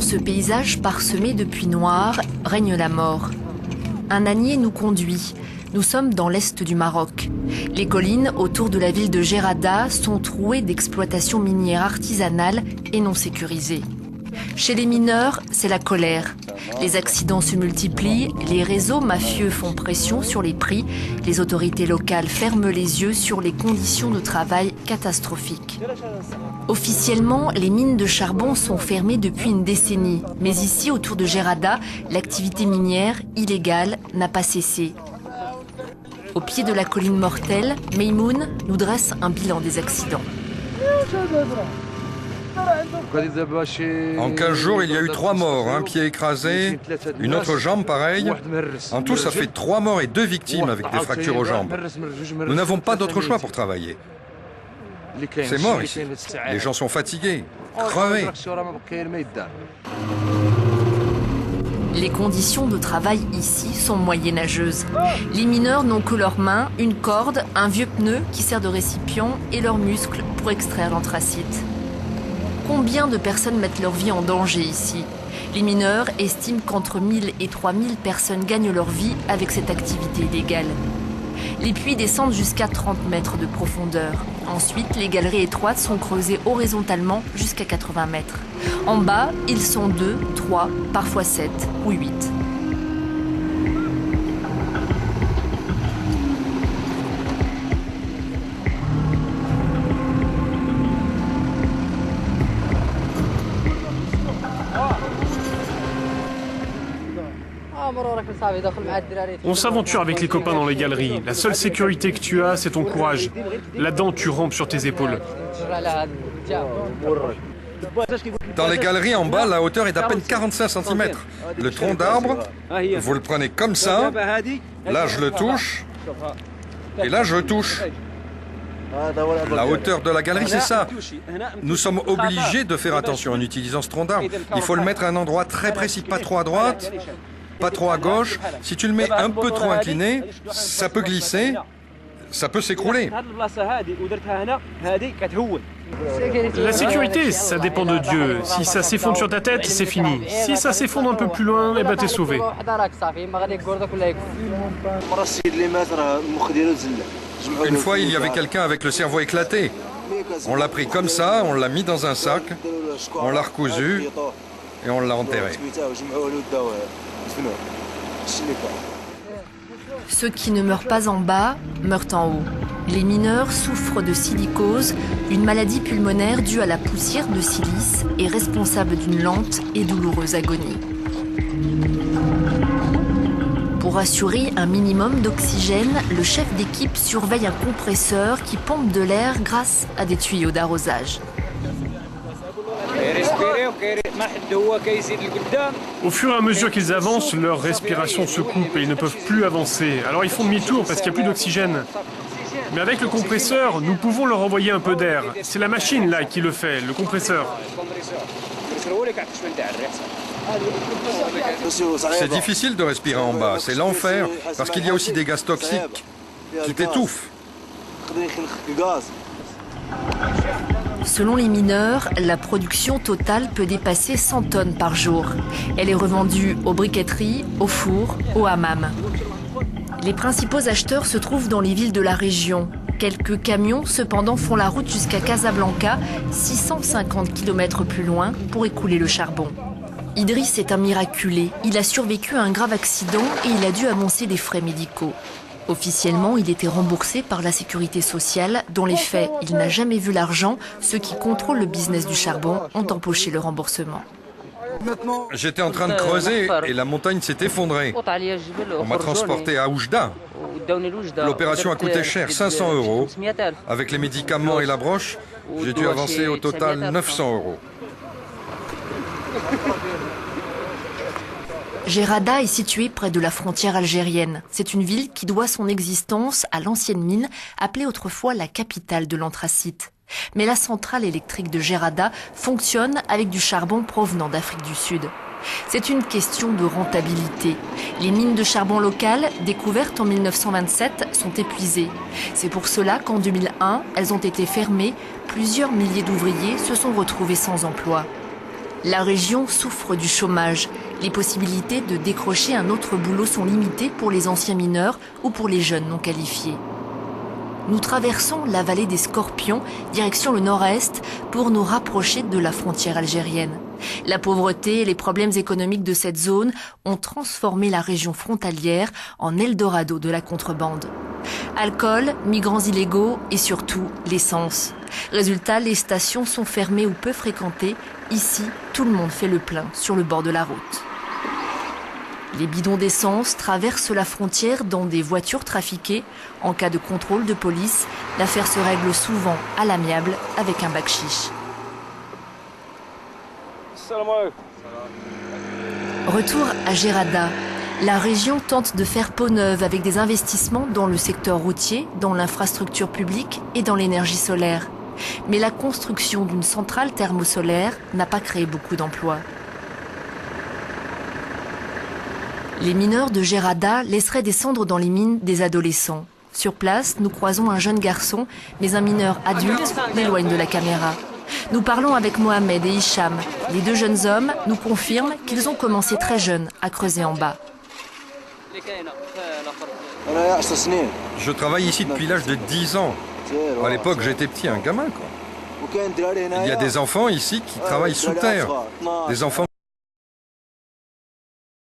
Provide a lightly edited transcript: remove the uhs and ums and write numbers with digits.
ce paysage parsemé de puits noirs, règne la mort. Un ânier nous conduit. Nous sommes dans l'est du Maroc. Les collines autour de la ville de Gerada sont trouées d'exploitations minières artisanales et non sécurisées. Chez les mineurs, c'est la colère. Les accidents se multiplient, les réseaux mafieux font pression sur les prix, les autorités locales ferment les yeux sur les conditions de travail catastrophiques. Officiellement, les mines de charbon sont fermées depuis une décennie, mais ici, autour de Gerada, l'activité minière illégale n'a pas cessé. Au pied de la colline mortelle, Meymoun nous dresse un bilan des accidents. En 15 jours, il y a eu 3 morts, un pied écrasé, une autre jambe pareille. En tout, ça fait 3 morts et 2 victimes avec des fractures aux jambes. Nous n'avons pas d'autre choix pour travailler. C'est mort ici. Les gens sont fatigués, crevés. Les conditions de travail ici sont moyenâgeuses. Les mineurs n'ont que leurs mains, une corde, un vieux pneu qui sert de récipient et leurs muscles pour extraire l'anthracite. Combien de personnes mettent leur vie en danger ici? Les mineurs estiment qu'entre 1000 et 3000 personnes gagnent leur vie avec cette activité illégale. Les puits descendent jusqu'à 30 mètres de profondeur. Ensuite, les galeries étroites sont creusées horizontalement jusqu'à 80 mètres. En bas, ils sont 2, 3, parfois 7 ou 8. On s'aventure avec les copains dans les galeries. La seule sécurité que tu as, c'est ton courage. Là-dedans, tu rampes sur tes épaules. Dans les galeries en bas, la hauteur est d'à peine 45 cm. Le tronc d'arbre, vous le prenez comme ça. Là, je le touche. Et là, je touche. La hauteur de la galerie, c'est ça. Nous sommes obligés de faire attention en utilisant ce tronc d'arbre. Il faut le mettre à un endroit très précis, pas trop à droite, pas trop à gauche. Si tu le mets un peu trop incliné, ça peut glisser, ça peut s'écrouler. La sécurité, ça dépend de Dieu. Si ça s'effondre sur ta tête, c'est fini. Si ça s'effondre un peu plus loin, eh ben t'es sauvé. Une fois, il y avait quelqu'un avec le cerveau éclaté. On l'a pris comme ça, on l'a mis dans un sac, on l'a recousu et on l'a enterré. Ceux qui ne meurent pas en bas meurent en haut. Les mineurs souffrent de silicose, une maladie pulmonaire due à la poussière de silice et responsable d'une lente et douloureuse agonie. Pour assurer un minimum d'oxygène, le chef d'équipe surveille un compresseur qui pompe de l'air grâce à des tuyaux d'arrosage. Au fur et à mesure qu'ils avancent, leur respiration se coupe et ils ne peuvent plus avancer. Alors ils font demi-tour parce qu'il n'y a plus d'oxygène. Mais avec le compresseur, nous pouvons leur envoyer un peu d'air. C'est la machine là qui le fait, le compresseur. C'est difficile de respirer en bas, c'est l'enfer, parce qu'il y a aussi des gaz toxiques qui t'étouffent. Selon les mineurs, la production totale peut dépasser 100 tonnes par jour. Elle est revendue aux briqueteries, aux fours, aux hammams. Les principaux acheteurs se trouvent dans les villes de la région. Quelques camions, cependant, font la route jusqu'à Casablanca, 650 km plus loin, pour écouler le charbon. Idriss est un miraculé. Il a survécu à un grave accident et il a dû avancer des frais médicaux. Officiellement, il était remboursé par la sécurité sociale. Dans les faits, il n'a jamais vu l'argent. Ceux qui contrôlent le business du charbon ont empoché le remboursement. J'étais en train de creuser et la montagne s'est effondrée. On m'a transporté à Oujda. L'opération a coûté cher, 500 €. Avec les médicaments et la broche, j'ai dû avancer au total 900 €. Gerada est située près de la frontière algérienne. C'est une ville qui doit son existence à l'ancienne mine, appelée autrefois la capitale de l'anthracite. Mais la centrale électrique de Gerada fonctionne avec du charbon provenant d'Afrique du Sud. C'est une question de rentabilité. Les mines de charbon locales, découvertes en 1927, sont épuisées. C'est pour cela qu'en 2001, elles ont été fermées. Plusieurs milliers d'ouvriers se sont retrouvés sans emploi. La région souffre du chômage. Les possibilités de décrocher un autre boulot sont limitées pour les anciens mineurs ou pour les jeunes non qualifiés. Nous traversons la vallée des Scorpions, direction le nord-est, pour nous rapprocher de la frontière algérienne. La pauvreté et les problèmes économiques de cette zone ont transformé la région frontalière en Eldorado de la contrebande. Alcool, migrants illégaux et surtout l'essence. Résultat, les stations sont fermées ou peu fréquentées. Ici, tout le monde fait le plein sur le bord de la route. Les bidons d'essence traversent la frontière dans des voitures trafiquées. En cas de contrôle de police, l'affaire se règle souvent à l'amiable avec un bakchich. Retour à Gerada. La région tente de faire peau neuve avec des investissements dans le secteur routier, dans l'infrastructure publique et dans l'énergie solaire. Mais la construction d'une centrale thermosolaire n'a pas créé beaucoup d'emplois. Les mineurs de Gerada laisseraient descendre dans les mines des adolescents. Sur place, nous croisons un jeune garçon, mais un mineur adulte l'éloigne de la caméra. Nous parlons avec Mohamed et Hicham. Les deux jeunes hommes nous confirment qu'ils ont commencé très jeunes à creuser en bas. Je travaille ici depuis l'âge de 10 ans. À l'époque, j'étais petit, un gamin, quoi. Il y a des enfants ici qui travaillent sous terre. Des enfants